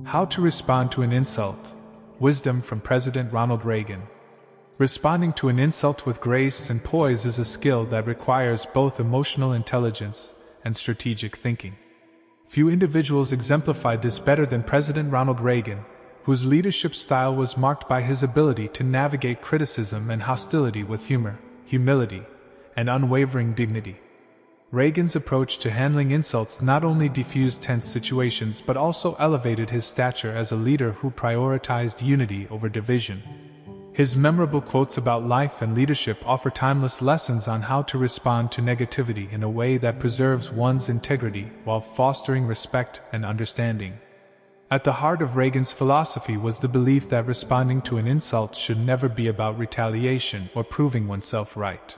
How to respond to an insult. Wisdom from President Ronald Reagan. Responding to an insult with grace and poise is a skill that requires both emotional intelligence and strategic thinking. Few individuals exemplified this better than President Ronald Reagan, whose leadership style was marked by his ability to navigate criticism and hostility with humor, humility, and unwavering dignity. Reagan's approach to handling insults not only diffused tense situations but also elevated his stature as a leader who prioritized unity over division. His memorable quotes about life and leadership offer timeless lessons on how to respond to negativity in a way that preserves one's integrity while fostering respect and understanding. At the heart of Reagan's philosophy was the belief that responding to an insult should never be about retaliation or proving oneself right.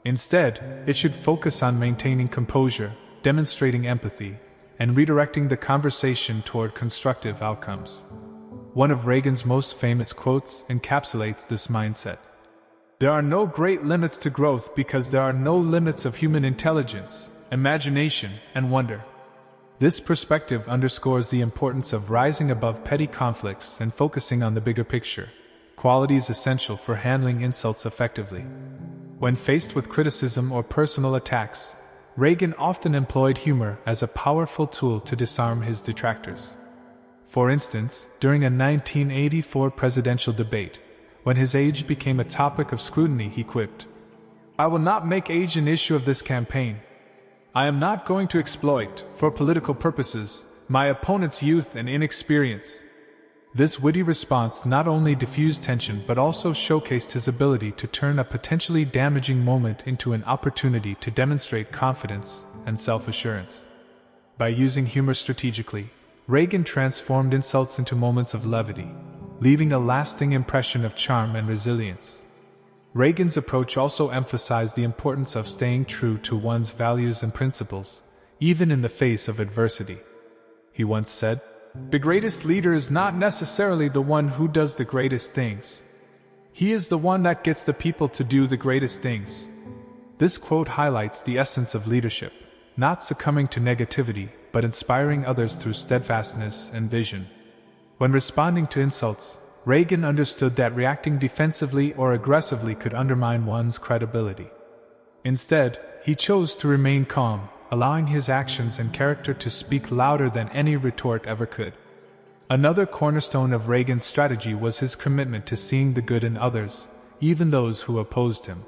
Instead, it should focus on maintaining composure, demonstrating empathy, and redirecting the conversation toward constructive outcomes. One of Reagan's most famous quotes encapsulates this mindset. "There are no great limits to growth because there are no limits of human intelligence, imagination, and wonder." This perspective underscores the importance of rising above petty conflicts and focusing on the bigger picture, qualities essential for handling insults effectively. When faced with criticism or personal attacks, Reagan often employed humor as a powerful tool to disarm his detractors. For instance, during a 1984 presidential debate, when his age became a topic of scrutiny, he quipped, "I will not make age an issue of this campaign. I am not going to exploit, for political purposes, my opponent's youth and inexperience." This witty response not only diffused tension but also showcased his ability to turn a potentially damaging moment into an opportunity to demonstrate confidence and self-assurance. By using humor strategically, Reagan transformed insults into moments of levity, leaving a lasting impression of charm and resilience. Reagan's approach also emphasized the importance of staying true to one's values and principles, even in the face of adversity. He once said, "The greatest leader is not necessarily the one who does the greatest things. He is the one that gets the people to do the greatest things." This quote highlights the essence of leadership, not succumbing to negativity, but inspiring others through steadfastness and vision. When responding to insults, Reagan understood that reacting defensively or aggressively could undermine one's credibility. Instead, he chose to remain calm, allowing his actions and character to speak louder than any retort ever could. Another cornerstone of Reagan's strategy was his commitment to seeing the good in others, even those who opposed him.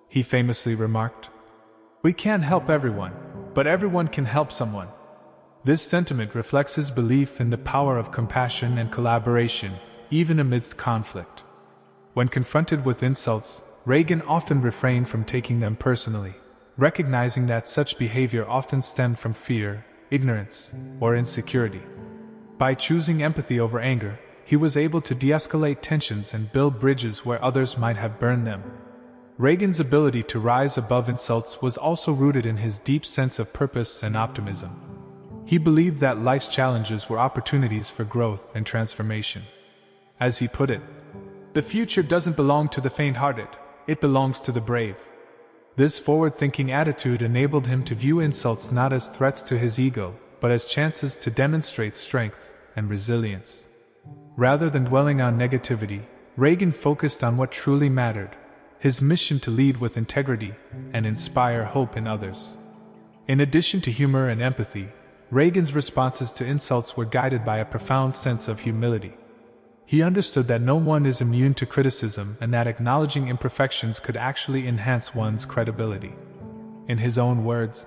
He famously remarked, "We can't help everyone, but everyone can help someone." This sentiment reflects his belief in the power of compassion and collaboration, even amidst conflict. When confronted with insults, Reagan often refrained from taking them personally, recognizing that such behavior often stemmed from fear, ignorance, or insecurity. By choosing empathy over anger, he was able to de-escalate tensions and build bridges where others might have burned them. Reagan's ability to rise above insults was also rooted in his deep sense of purpose and optimism. He believed that life's challenges were opportunities for growth and transformation. As he put it, "The future doesn't belong to the faint-hearted, it belongs to the brave." This forward-thinking attitude enabled him to view insults not as threats to his ego, but as chances to demonstrate strength and resilience. Rather than dwelling on negativity, Reagan focused on what truly mattered, his mission to lead with integrity and inspire hope in others. In addition to humor and empathy, Reagan's responses to insults were guided by a profound sense of humility. He understood that no one is immune to criticism and that acknowledging imperfections could actually enhance one's credibility. In his own words,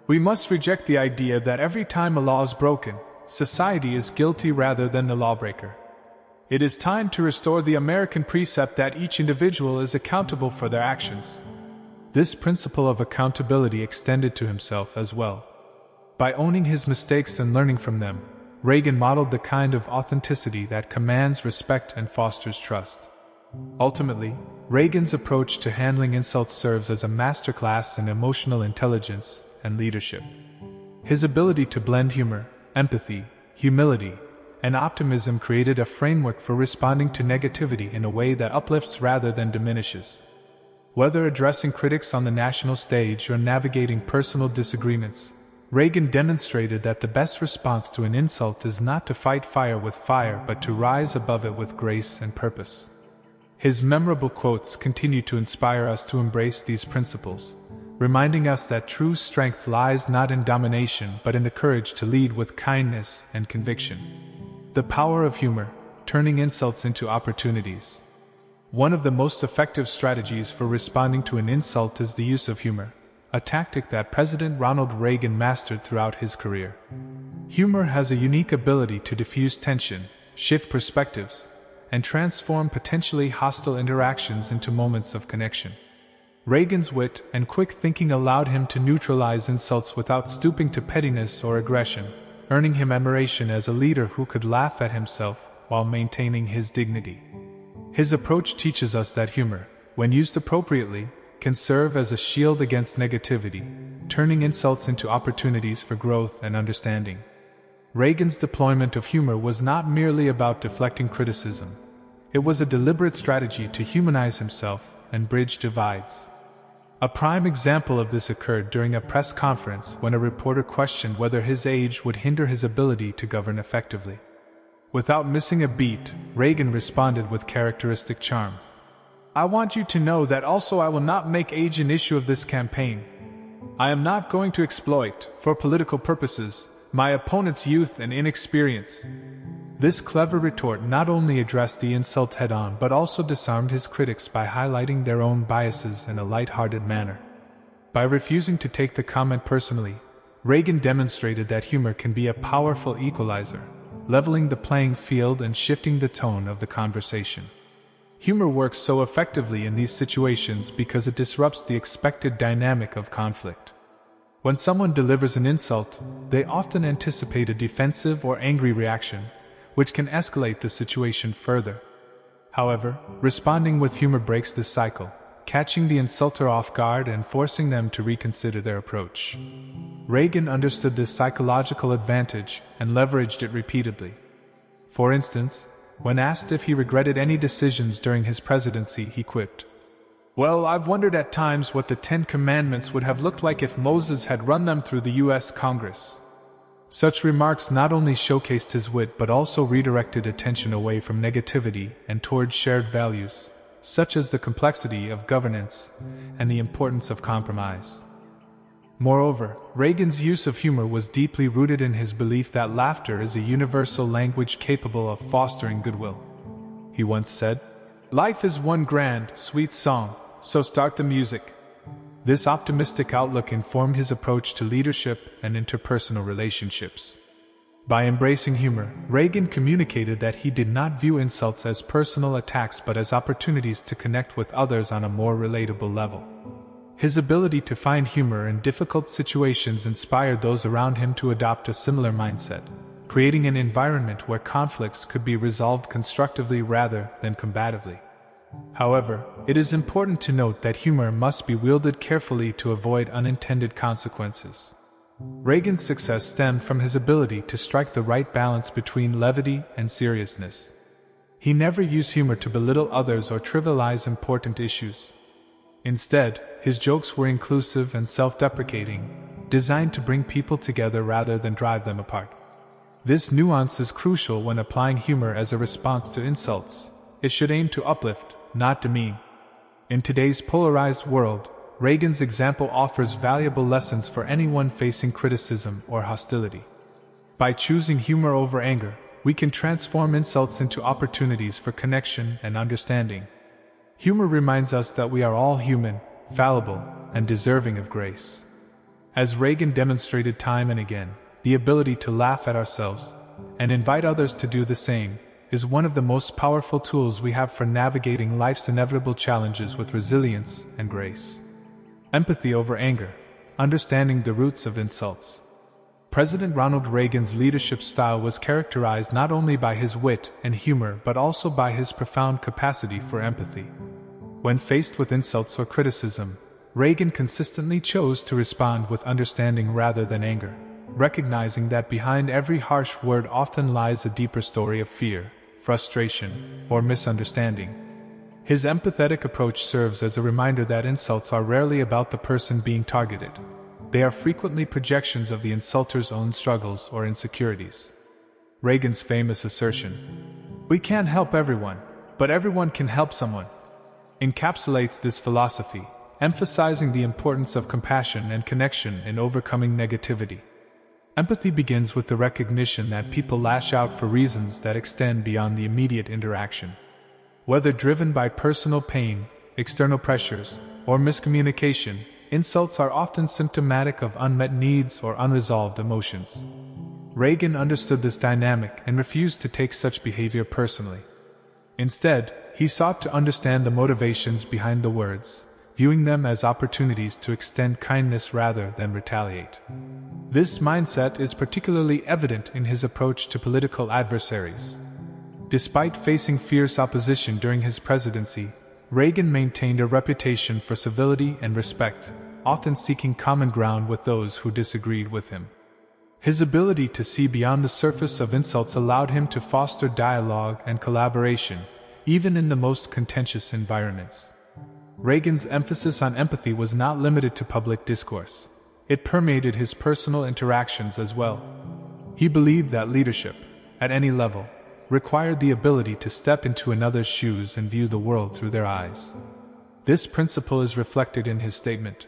"We must reject the idea that every time a law is broken, society is guilty rather than the lawbreaker. It is time to restore the American precept that each individual is accountable for their actions." This principle of accountability extended to himself as well. By owning his mistakes and learning from them, Reagan modeled the kind of authenticity that commands respect and fosters trust. Ultimately, Reagan's approach to handling insults serves as a masterclass in emotional intelligence and leadership. His ability to blend humor, empathy, humility, and optimism created a framework for responding to negativity in a way that uplifts rather than diminishes. Whether addressing critics on the national stage or navigating personal disagreements, Reagan demonstrated that the best response to an insult is not to fight fire with fire but to rise above it with grace and purpose. His memorable quotes continue to inspire us to embrace these principles, reminding us that true strength lies not in domination but in the courage to lead with kindness and conviction. The power of humor, turning insults into opportunities. One of the most effective strategies for responding to an insult is the use of humor, a tactic that President Ronald Reagan mastered throughout his career. Humor has a unique ability to diffuse tension, shift perspectives, and transform potentially hostile interactions into moments of connection. Reagan's wit and quick thinking allowed him to neutralize insults without stooping to pettiness or aggression, earning him admiration as a leader who could laugh at himself while maintaining his dignity. His approach teaches us that humor, when used appropriately, can serve as a shield against negativity, turning insults into opportunities for growth and understanding. Reagan's deployment of humor was not merely about deflecting criticism. It was a deliberate strategy to humanize himself and bridge divides. A prime example of this occurred during a press conference when a reporter questioned whether his age would hinder his ability to govern effectively. Without missing a beat, Reagan responded with characteristic charm. "I want you to know that also I will not make age an issue of this campaign. I am not going to exploit, for political purposes, my opponent's youth and inexperience." This clever retort not only addressed the insult head-on but also disarmed his critics by highlighting their own biases in a light-hearted manner. By refusing to take the comment personally, Reagan demonstrated that humor can be a powerful equalizer, leveling the playing field and shifting the tone of the conversation. Humor works so effectively in these situations because it disrupts the expected dynamic of conflict. When someone delivers an insult, they often anticipate a defensive or angry reaction, which can escalate the situation further. However, responding with humor breaks this cycle, catching the insulter off guard and forcing them to reconsider their approach. Reagan understood this psychological advantage and leveraged it repeatedly. For instance, when asked if he regretted any decisions during his presidency, he quipped, "Well, I've wondered at times what the 10 Commandments would have looked like if Moses had run them through the U.S. Congress." Such remarks not only showcased his wit but also redirected attention away from negativity and towards shared values, such as the complexity of governance and the importance of compromise. Moreover, Reagan's use of humor was deeply rooted in his belief that laughter is a universal language capable of fostering goodwill. He once said, "Life is one grand, sweet song, so start the music." This optimistic outlook informed his approach to leadership and interpersonal relationships. By embracing humor, Reagan communicated that he did not view insults as personal attacks but as opportunities to connect with others on a more relatable level. His ability to find humor in difficult situations inspired those around him to adopt a similar mindset, creating an environment where conflicts could be resolved constructively rather than combatively. However, it is important to note that humor must be wielded carefully to avoid unintended consequences. Reagan's success stemmed from his ability to strike the right balance between levity and seriousness. He never used humor to belittle others or trivialize important issues. Instead, his jokes were inclusive and self-deprecating, designed to bring people together rather than drive them apart. This nuance is crucial when applying humor as a response to insults. It should aim to uplift, not demean. In today's polarized world, Reagan's example offers valuable lessons for anyone facing criticism or hostility. By choosing humor over anger, we can transform insults into opportunities for connection and understanding. Humor reminds us that we are all human, fallible, and deserving of grace. As Reagan demonstrated time and again, the ability to laugh at ourselves and invite others to do the same is one of the most powerful tools we have for navigating life's inevitable challenges with resilience and grace. Empathy over anger, understanding the roots of insults. President Ronald Reagan's leadership style was characterized not only by his wit and humor but also by his profound capacity for empathy. When faced with insults or criticism, Reagan consistently chose to respond with understanding rather than anger, recognizing that behind every harsh word often lies a deeper story of fear, frustration, or misunderstanding. His empathetic approach serves as a reminder that insults are rarely about the person being targeted, They are frequently projections of the insulter's own struggles or insecurities. Reagan's famous assertion, "We can't help everyone, but everyone can help someone," encapsulates this philosophy, emphasizing the importance of compassion and connection in overcoming negativity. Empathy begins with the recognition that people lash out for reasons that extend beyond the immediate interaction. Whether driven by personal pain, external pressures, or miscommunication, insults are often symptomatic of unmet needs or unresolved emotions. Reagan understood this dynamic and refused to take such behavior personally. Instead, he sought to understand the motivations behind the words, viewing them as opportunities to extend kindness rather than retaliate. This mindset is particularly evident in his approach to political adversaries. Despite facing fierce opposition during his presidency, Reagan maintained a reputation for civility and respect, often seeking common ground with those who disagreed with him. His ability to see beyond the surface of insults allowed him to foster dialogue and collaboration, even in the most contentious environments. Reagan's emphasis on empathy was not limited to public discourse. It permeated his personal interactions as well. He believed that leadership, at any level, required the ability to step into another's shoes and view the world through their eyes. This principle is reflected in his statement,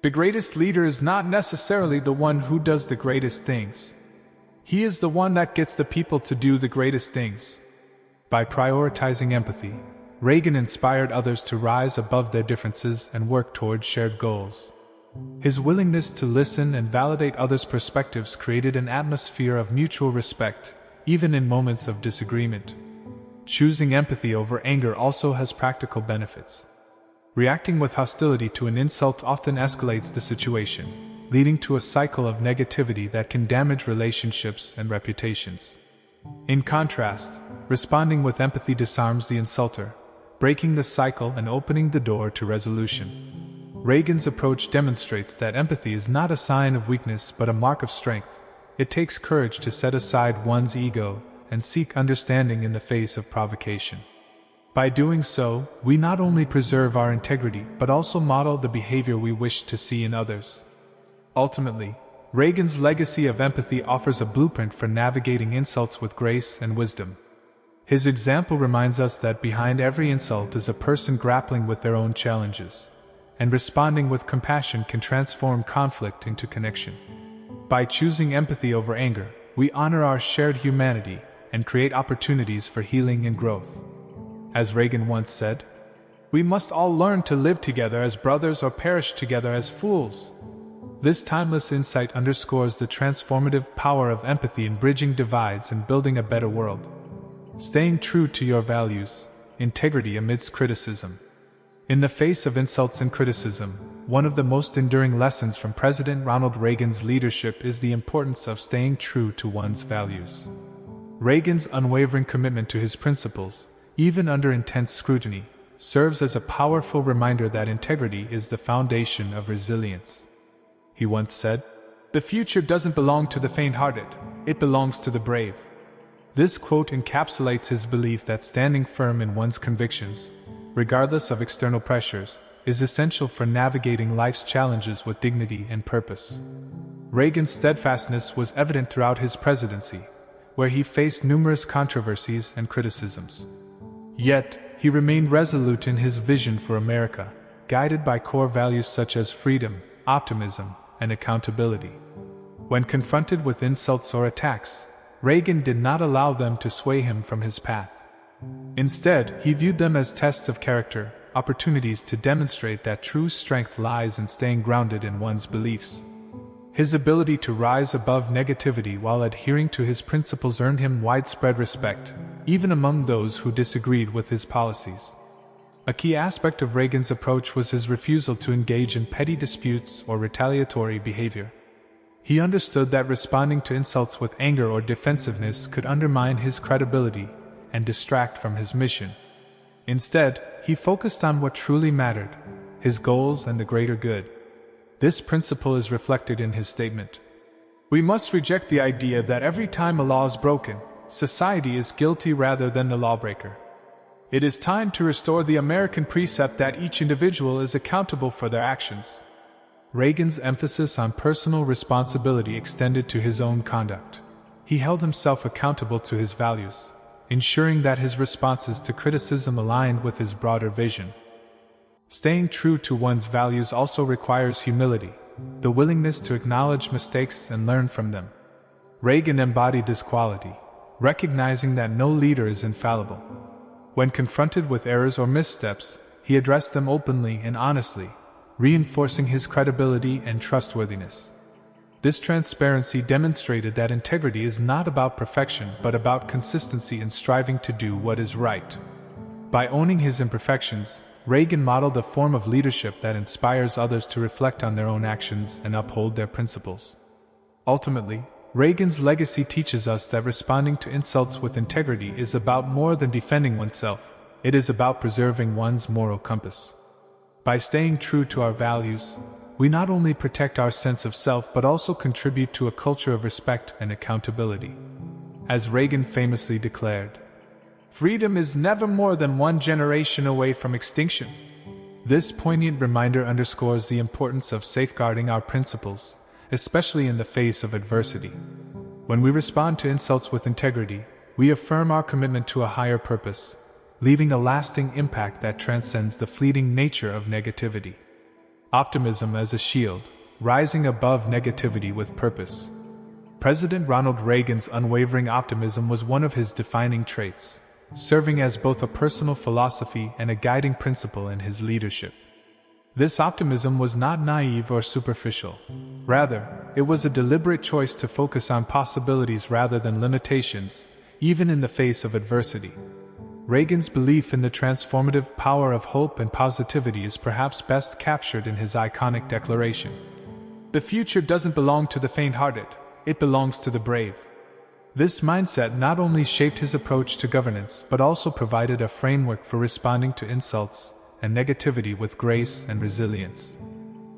"The greatest leader is not necessarily the one who does the greatest things. He is the one that gets the people to do the greatest things." By prioritizing empathy, Reagan inspired others to rise above their differences and work toward shared goals. His willingness to listen and validate others' perspectives created an atmosphere of mutual respect, even in moments of disagreement. Choosing empathy over anger also has practical benefits. Reacting with hostility to an insult often escalates the situation, leading to a cycle of negativity that can damage relationships and reputations. In contrast, responding with empathy disarms the insulter, breaking the cycle and opening the door to resolution. Reagan's approach demonstrates that empathy is not a sign of weakness but a mark of strength. It takes courage to set aside one's ego and seek understanding in the face of provocation. By doing so, we not only preserve our integrity but also model the behavior we wish to see in others. Ultimately, Reagan's legacy of empathy offers a blueprint for navigating insults with grace and wisdom. His example reminds us that behind every insult is a person grappling with their own challenges, and responding with compassion can transform conflict into connection. By choosing empathy over anger, we honor our shared humanity and create opportunities for healing and growth. As Reagan once said, "We must all learn to live together as brothers or perish together as fools." This timeless insight underscores the transformative power of empathy in bridging divides and building a better world. Staying true to your values, integrity amidst criticism. In the face of insults and criticism, one of the most enduring lessons from President Ronald Reagan's leadership is the importance of staying true to one's values. Reagan's unwavering commitment to his principles, even under intense scrutiny, serves as a powerful reminder that integrity is the foundation of resilience. He once said, "The future doesn't belong to the faint-hearted, it belongs to the brave." This quote encapsulates his belief that standing firm in one's convictions, regardless of external pressures, is essential for navigating life's challenges with dignity and purpose. Reagan's steadfastness was evident throughout his presidency, where he faced numerous controversies and criticisms. Yet, he remained resolute in his vision for America, guided by core values such as freedom, optimism, and accountability. When confronted with insults or attacks, Reagan did not allow them to sway him from his path. Instead, he viewed them as tests of character, opportunities to demonstrate that true strength lies in staying grounded in one's beliefs. His ability to rise above negativity while adhering to his principles earned him widespread respect, even among those who disagreed with his policies. A key aspect of Reagan's approach was his refusal to engage in petty disputes or retaliatory behavior. He understood that responding to insults with anger or defensiveness could undermine his credibility and distract from his mission. Instead, he focused on what truly mattered, his goals and the greater good. This principle is reflected in his statement. "We must reject the idea that every time a law is broken, society is guilty rather than the lawbreaker. It is time to restore the American precept that each individual is accountable for their actions." Reagan's emphasis on personal responsibility extended to his own conduct. He held himself accountable to his values, ensuring that his responses to criticism aligned with his broader vision. Staying true to one's values also requires humility, the willingness to acknowledge mistakes and learn from them. Reagan embodied this quality, recognizing that no leader is infallible. When confronted with errors or missteps, he addressed them openly and honestly, reinforcing his credibility and trustworthiness. This transparency demonstrated that integrity is not about perfection but about consistency in striving to do what is right. By owning his imperfections, Reagan modeled a form of leadership that inspires others to reflect on their own actions and uphold their principles. Ultimately, Reagan's legacy teaches us that responding to insults with integrity is about more than defending oneself. It is about preserving one's moral compass. By staying true to our values, we not only protect our sense of self but also contribute to a culture of respect and accountability. As Reagan famously declared, "Freedom is never more than one generation away from extinction." This poignant reminder underscores the importance of safeguarding our principles, especially in the face of adversity. When we respond to insults with integrity, we affirm our commitment to a higher purpose, leaving a lasting impact that transcends the fleeting nature of negativity. Optimism as a shield, rising above negativity with purpose. President Ronald Reagan's unwavering optimism was one of his defining traits, serving as both a personal philosophy and a guiding principle in his leadership. This optimism was not naive or superficial. Rather, it was a deliberate choice to focus on possibilities rather than limitations, even in the face of adversity. Reagan's belief in the transformative power of hope and positivity is perhaps best captured in his iconic declaration. "The future doesn't belong to the faint-hearted, it belongs to the brave." This mindset not only shaped his approach to governance but also provided a framework for responding to insults and negativity with grace and resilience.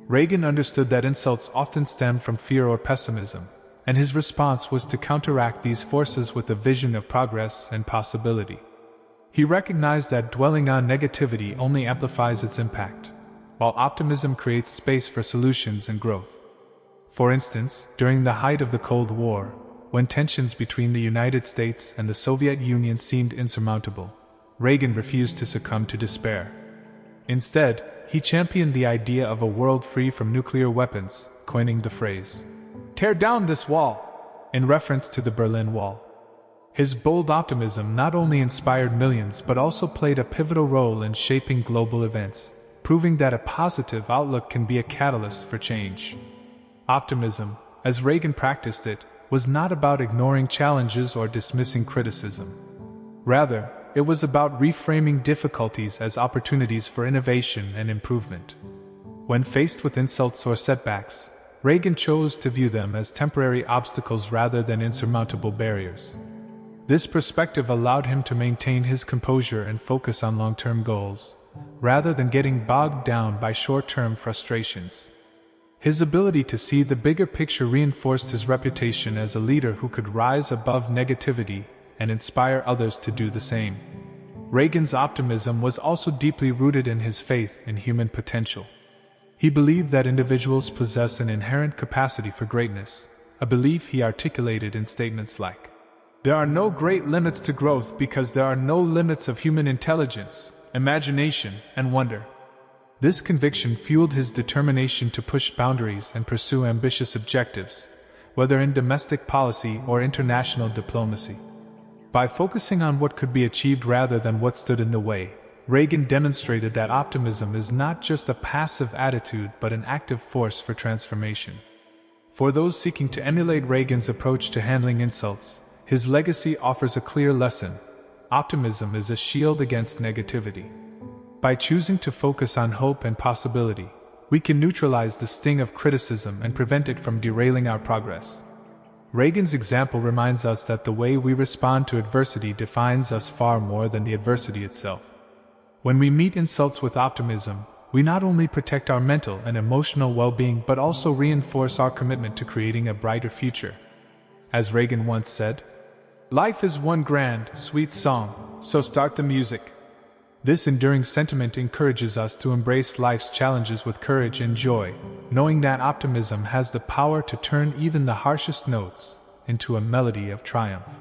Reagan understood that insults often stem from fear or pessimism, and his response was to counteract these forces with a vision of progress and possibility. He recognized that dwelling on negativity only amplifies its impact, while optimism creates space for solutions and growth. For instance, during the height of the Cold War, when tensions between the United States and the Soviet Union seemed insurmountable, Reagan refused to succumb to despair. Instead, he championed the idea of a world free from nuclear weapons, coining the phrase, "Tear down this wall," in reference to the Berlin Wall. His bold optimism not only inspired millions but also played a pivotal role in shaping global events, proving that a positive outlook can be a catalyst for change. Optimism, as Reagan practiced it, was not about ignoring challenges or dismissing criticism. Rather, it was about reframing difficulties as opportunities for innovation and improvement. When faced with insults or setbacks, Reagan chose to view them as temporary obstacles rather than insurmountable barriers. This perspective allowed him to maintain his composure and focus on long-term goals, rather than getting bogged down by short-term frustrations. His ability to see the bigger picture reinforced his reputation as a leader who could rise above negativity and inspire others to do the same. Reagan's optimism was also deeply rooted in his faith in human potential. He believed that individuals possess an inherent capacity for greatness, a belief he articulated in statements like, "There are no great limits to growth because there are no limits of human intelligence, imagination, and wonder." This conviction fueled his determination to push boundaries and pursue ambitious objectives, whether in domestic policy or international diplomacy. By focusing on what could be achieved rather than what stood in the way, Reagan demonstrated that optimism is not just a passive attitude but an active force for transformation. For those seeking to emulate Reagan's approach to handling insults, his legacy offers a clear lesson: optimism is a shield against negativity. By choosing to focus on hope and possibility, we can neutralize the sting of criticism and prevent it from derailing our progress. Reagan's example reminds us that the way we respond to adversity defines us far more than the adversity itself. When we meet insults with optimism, we not only protect our mental and emotional well-being but also reinforce our commitment to creating a brighter future. As Reagan once said, "Life is one grand, sweet song, so start the music." This enduring sentiment encourages us to embrace life's challenges with courage and joy, knowing that optimism has the power to turn even the harshest notes into a melody of triumph.